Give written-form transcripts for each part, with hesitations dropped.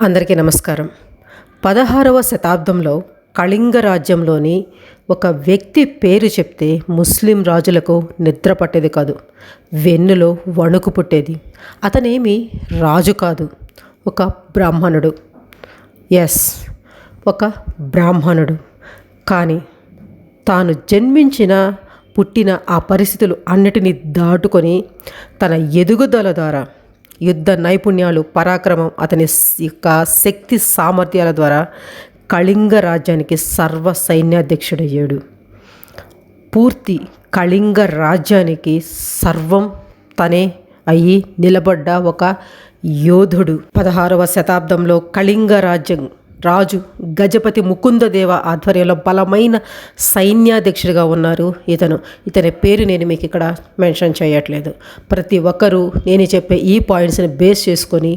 అందరికీ నమస్కారం. 16వ శతాబ్దంలో కళింగ రాజ్యంలోని ఒక వ్యక్తి పేరు చెప్తే ముస్లిం రాజులకు నిద్ర పట్టేది కాదు, వెన్నులో వణుకు పుట్టేది. అతనేమి రాజు కాదు, ఒక బ్రాహ్మణుడు. ఎస్, ఒక బ్రాహ్మణుడు. కానీ తాను పుట్టిన ఆ పరిస్థితులు అన్నిటినీ దాటుకొని తన ఎదుగుదల ద్వారా యుద్ధ నైపుణ్యాలు, పరాక్రమం, అతని యొక్క శక్తి సామర్థ్యాల ద్వారా కళింగ రాజ్యానికి సర్వ సైన్యాధ్యక్షుడయ్యాడు. పూర్తి కళింగ రాజ్యానికి సర్వం తనే అయ్యి నిలబడ్డ ఒక యోధుడు. 16వ శతాబ్దంలో కళింగ రాజు గజపతి ముకుందదేవ ఆధ్వర్యంలో బలమైన సైన్యాధ్యక్షుడిగా ఉన్నారు ఇతని పేరు నేను మీకు ఇక్కడ మెన్షన్ చేయట్లేదు. ప్రతి ఒక్కరూ నేను చెప్పే ఈ పాయింట్స్ని బేస్ చేసుకొని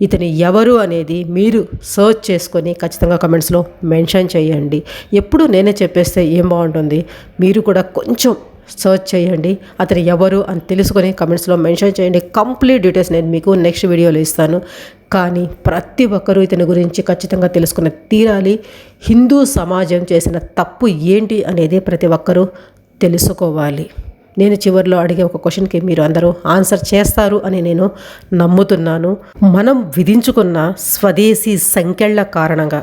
ఇతని ఎవరు అనేది మీరు సర్చ్ చేసుకొని ఖచ్చితంగా కమెంట్స్లో మెన్షన్ చేయండి. ఎప్పుడు నేనే చెప్పేస్తే ఏం బాగుంటుంది, మీరు కూడా కొంచెం సర్చ్ చేయండి, అతను ఎవరు అని తెలుసుకొని కమెంట్స్లో మెన్షన్ చేయండి. కంప్లీట్ డీటెయిల్స్ నేను మీకు నెక్స్ట్ వీడియోలో ఇస్తాను. కానీ ప్రతి ఒక్కరూ ఇతని గురించి ఖచ్చితంగా తెలుసుకుని తీరాలి. హిందూ సమాజం చేసిన తప్పు ఏంటి అనేది ప్రతి ఒక్కరూ తెలుసుకోవాలి. నేను చివరిలో అడిగే ఒక క్వశ్చన్కి మీరు అందరూ ఆన్సర్ చేస్తారు అని నేను నమ్ముతున్నాను. మనం విధించుకున్న స్వదేశీ సంఖ్యల కారణంగా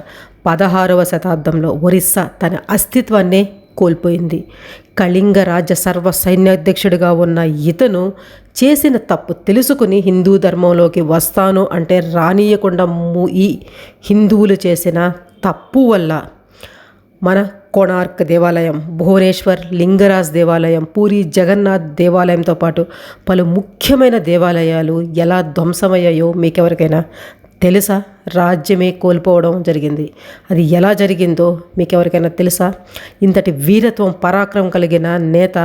16వ శతాబ్దంలో ఒరిస్సా తన అస్తిత్వాన్నే కోల్పోయింది. కళింగ రాజ్య సర్వ సైన్యాధ్యక్షుడిగా ఉన్న ఇతను చేసిన తప్పు తెలుసుకుని హిందూ ధర్మంలోకి వస్తాను అంటే రానియకుండా ఈ హిందువులు చేసిన తప్పు వల్ల మన కోణార్క్ దేవాలయం, భువనేశ్వర్ లింగరాజ్ దేవాలయం, పూరి జగన్నాథ్ దేవాలయంతో పాటు పలు ముఖ్యమైన దేవాలయాలు ఎలా ధ్వంసమయ్యాయో మీకెవరికైనా తెలుసా? రాజ్యమే కోల్పోవడం జరిగింది. అది ఎలా జరిగిందో మీకెవరికైనా తెలుసా? ఇంతటి వీరత్వం, పరాక్రమం కలిగిన నేత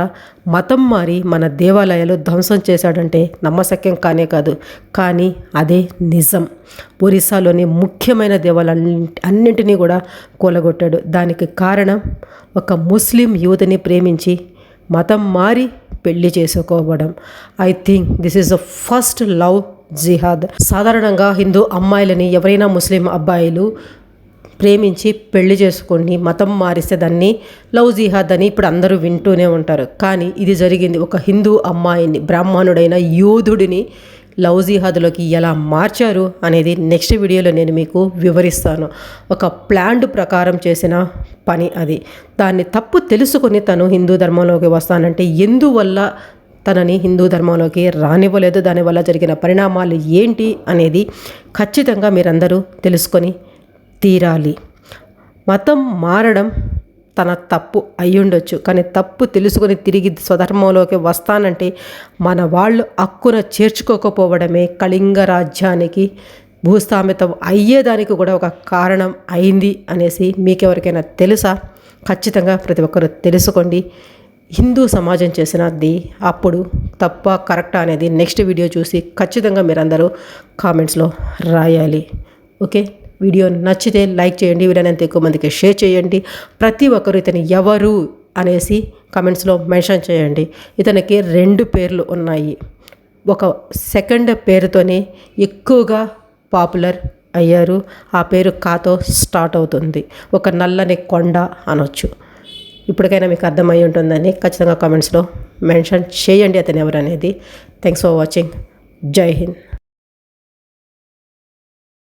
మతం మారి మన దేవాలయాలు ధ్వంసం చేశాడంటే నమ్మశక్యం కానే కాదు. కానీ అదే నిజం. ఒరిస్సాలోని ముఖ్యమైన దేవాలయాలు అన్నింటినీ కూడా కూలగొట్టాడు. దానికి కారణం ఒక ముస్లిం యువతిని ప్రేమించి మతం మారి పెళ్లి చేసుకోవడం. I think this is the first love జిహాద్. సాధారణంగా హిందూ అమ్మాయిలని ఎవరైనా ముస్లిం అబ్బాయిలు ప్రేమించి పెళ్లి చేసుకొని మతం మారిస్తే దాన్ని లవ్ జిహాద్ అని ఇప్పుడు అందరూ వింటూనే ఉంటారు. కానీ ఇది జరిగింది ఒక హిందూ అమ్మాయిని, బ్రాహ్మణుడైన యోధుడిని లవ్ జిహాద్లోకి ఎలా మార్చారు అనేది నెక్స్ట్ వీడియోలో నేను మీకు వివరిస్తాను. ఒక ప్లాన్డ్ ప్రకారం చేసిన పని అది. దాన్ని తప్పు తెలుసుకొని తను హిందూ ధర్మంలోకి వస్తానంటే ఎందువల్ల తనని హిందూ ధర్మంలోకి రానివ్వలేదు, దానివల్ల జరిగిన పరిణామాలు ఏంటి అనేది ఖచ్చితంగా మీరందరూ తెలుసుకొని తీరాలి. మతం మారడం తన తప్పు అయ్యుండొచ్చు, కానీ తప్పు తెలుసుకొని తిరిగి స్వధర్మంలోకి వస్తానంటే మన వాళ్ళు హక్కున చేర్చుకోకపోవడమే కళింగ రాజ్యానికి భూస్థాపితం అయ్యేదానికి కూడా ఒక కారణం అయింది అనేసి మీకెవరికైనా తెలుసా? ఖచ్చితంగా ప్రతి ఒక్కరూ తెలుసుకోండి. హిందూ సమాజం చేసినది అప్పుడు తప్ప కరెక్టా అనేది నెక్స్ట్ వీడియో చూసి ఖచ్చితంగా మీరందరూ కామెంట్స్లో రాయాలి. ఓకే, వీడియో నచ్చితే లైక్ చేయండి, వీలైనంత ఎక్కువ మందికి షేర్ చేయండి. ప్రతి ఒక్కరు ఇతను ఎవరు అనేసి కామెంట్స్లో మెన్షన్ చేయండి. ఇతనికి 2 పేర్లు ఉన్నాయి. ఒక సెకండ్ పేరుతోనే ఎక్కువగా పాపులర్ అయ్యారు. ఆ పేరు కాతో స్టార్ట్ అవుతుంది. ఒక నల్లని కొండ అనొచ్చు. ఇప్పటికైనా మీకు అర్థమై ఉంటుందని ఖచ్చితంగా కామెంట్స్లో మెన్షన్ చేయండి అతను ఎవరు అనేది. Thanks for watching. జై హింద్.